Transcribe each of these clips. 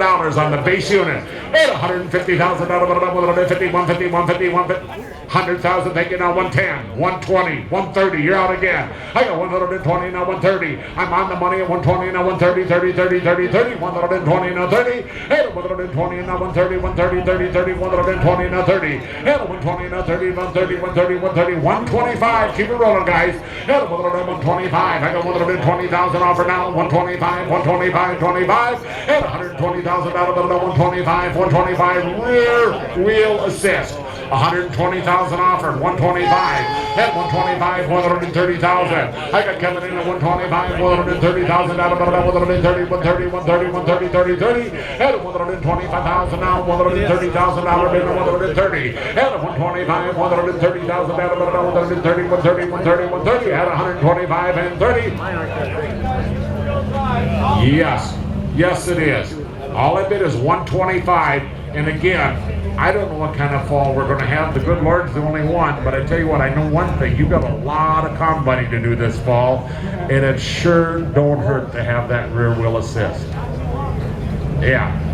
$150 on the base unit. At $150,000, 150, 150, 150, 150. 100,000, thank you, now 110, 120, 130, you're out again. I got 120, now 130. I'm on the money at 120, now 130, 30, 30, 30, 30, 120, now 30. And 120, now 130, 130, 30, 30, 120, now 30. And 120, now 30, 130, 130, 130, 125. Keep it rolling, guys. And 125. I got 120,000 offer now. 125, 125, 25. And $120,000, 125, 125. Rear wheel assist. 120,000 offered, 125, at 125, 130,000. I got Kevin in at 125, 130,000, out of 130, 130, 130, 130, 30, 30, at 125,000 now, $130,000 out of 130, at 125, 130,000, out of 130, 130, 130, 130, at 125 and 30. Yes it is. All I bid is 125, and again, I don't know what kind of fall we're going to have. The good Lord's the only one, but I tell you what, I know one thing. You've got a lot of combining to do this fall, and it sure don't hurt to have that rear wheel assist. Yeah.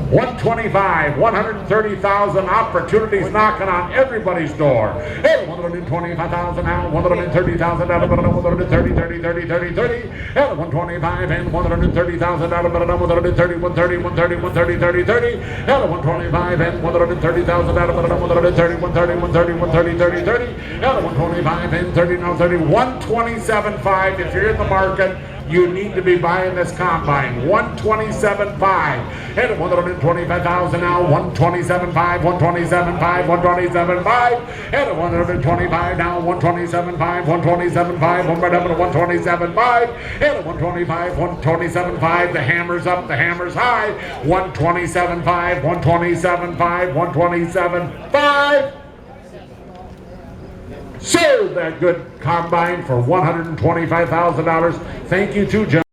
125, 130,000 opportunities knocking on everybody's door. Hey, 125,000 now, 130,000 out of 130, 30, 30, 30, 30, and 125 and 130,000 out of 130, 130, 130, 130, 30, 30, and 125 and 130,000 out of 130, 130, 130, 130, 30, 30, and 125 and 30, now 30, 127.5. If you're in the market, you need to be buying this combine. 127.5. And 125,000 now. 127.5. 127.5. 127.5. And 125 now. 127.5. 127.5. 127.5. And 125. 127.5. The hammer's up. The hammer's high. 127.5. 127.5. 127.5. Sold that good combine for $125,000. Thank you to John.